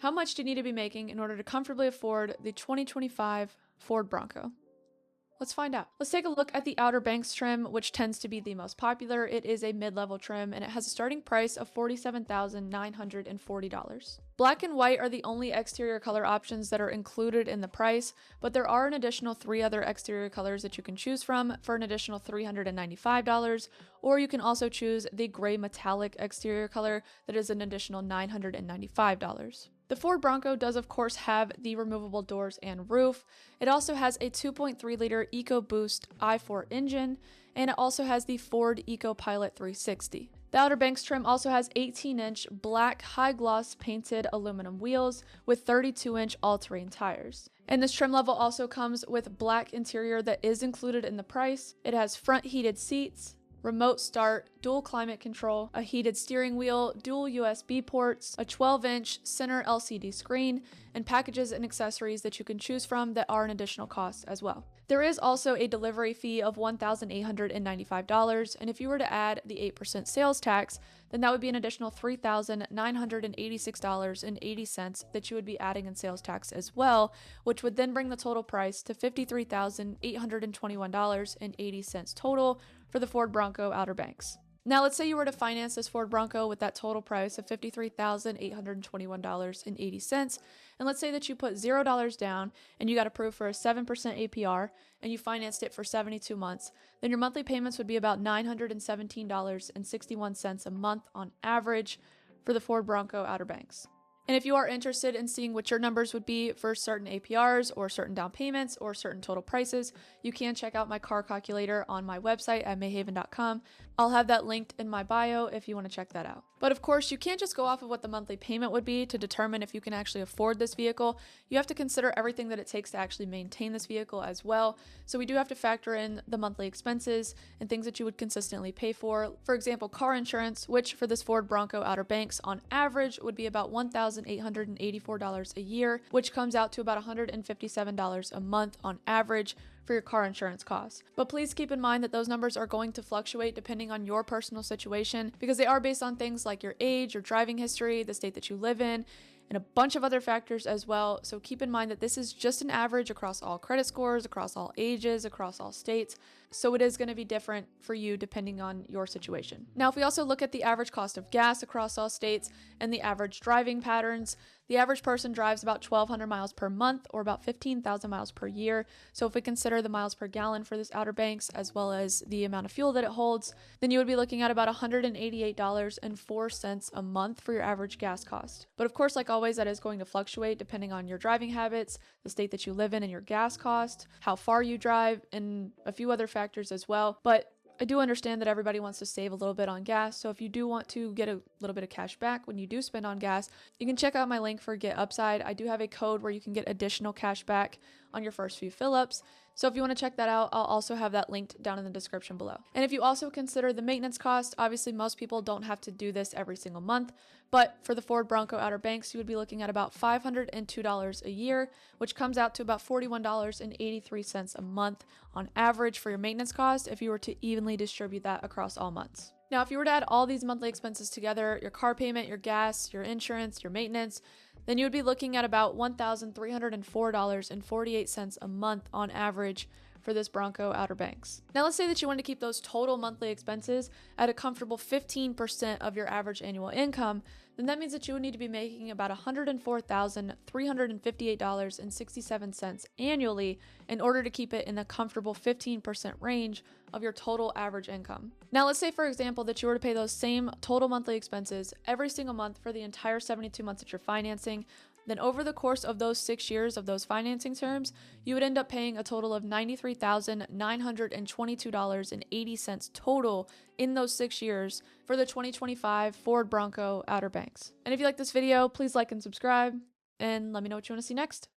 How much do you need to be making in order to comfortably afford the 2025 Ford Bronco? Let's find out. Let's take a look at the Outer Banks trim, which tends to be the most popular. It is a mid-level trim and it has a starting price of $47,940. Black and white are the only exterior color options that are included in the price, but there are an additional 3 other exterior colors that you can choose from for an additional $395, or you can also choose the gray metallic exterior color that is an additional $995. The Ford Bronco does of course have the removable doors and roof. It also has a 2.3 liter EcoBoost i4 engine, and it also has the Ford EcoPilot 360. The Outer Banks trim also has 18-inch black high-gloss painted aluminum wheels with 32-inch all-terrain tires. And this trim level also comes with black interior that is included in the price. It has front heated seats, remote start, dual climate control, a heated steering wheel, dual USB ports, a 12-inch center LCD screen, and packages and accessories that you can choose from that are an additional cost as well. There is also a delivery fee of $1,895, and if you were to add the 8% sales tax, then that would be an additional $3,986.80 that you would be adding in sales tax as well, which would then bring the total price to $53,821.80 total for the Ford Bronco Outer Banks. Now, let's say you were to finance this Ford Bronco with that total price of $53,821.80, and let's say that you put $0 down and you got approved for a 7% APR and you financed it for 72 months, then your monthly payments would be about $917.61 a month on average for the Ford Bronco Outer Banks. And if you are interested in seeing what your numbers would be for certain APRs or certain down payments or certain total prices, you can check out my car calculator on my website at mayhaven.com. I'll have that linked in my bio if you want to check that out. But of course, you can't just go off of what the monthly payment would be to determine if you can actually afford this vehicle. You have to consider everything that it takes to actually maintain this vehicle as well. So we do have to factor in the monthly expenses and things that you would consistently pay for. For example, car insurance, which for this Ford Bronco Outer Banks on average would be about $1,884 a year, which comes out to about $157 a month on average for your car insurance costs. But please keep in mind that those numbers are going to fluctuate depending on your personal situation, because they are based on things like your age, your driving history, the state that you live in, and a bunch of other factors as well. So keep in mind that this is just an average across all credit scores, across all ages, across all states. So it is going to be different for you depending on your situation. Now, if we also look at the average cost of gas across all states and the average driving patterns, the average person drives about 1,200 miles per month or about 15,000 miles per year. So if we consider the miles per gallon for this Outer Banks as well as the amount of fuel that it holds, then you would be looking at about $188.04 a month for your average gas cost. But of course, like always, that is going to fluctuate depending on your driving habits, the state that you live in and your gas cost, how far you drive, and a few other factors as well. But I do understand that everybody wants to save a little bit on gas, so if you do want to get a little bit of cash back when you do spend on gas, you can check out my link for Get Upside. I do have a code where you can get additional cash back on your first few fill-ups. So if you want to check that out, I'll also have that linked down in the description below. And if you also consider the maintenance cost, obviously most people don't have to do this every single month, but for the Ford Bronco Outer Banks, you would be looking at about $502 a year, which comes out to about $41.83 a month on average for your maintenance cost if you were to evenly distribute that across all months. Now, if you were to add all these monthly expenses together, your car payment, your gas, your insurance, your maintenance, then you would be looking at about $1,304.48 a month on average for this Bronco Outer Banks. Now, let's say that you want to keep those total monthly expenses at a comfortable 15% of your average annual income, then that means that you would need to be making about $104,358.67 annually in order to keep it in the comfortable 15% range of your total average income. Now, let's say, for example, that you were to pay those same total monthly expenses every single month for the entire 72 months that you're financing. Then over the course of those 6 years of those financing terms, you would end up paying a total of $93,922.80 total in those 6 years for the 2025 Ford Bronco Outer Banks. And if you like this video, please like and subscribe, and let me know what you want to see next.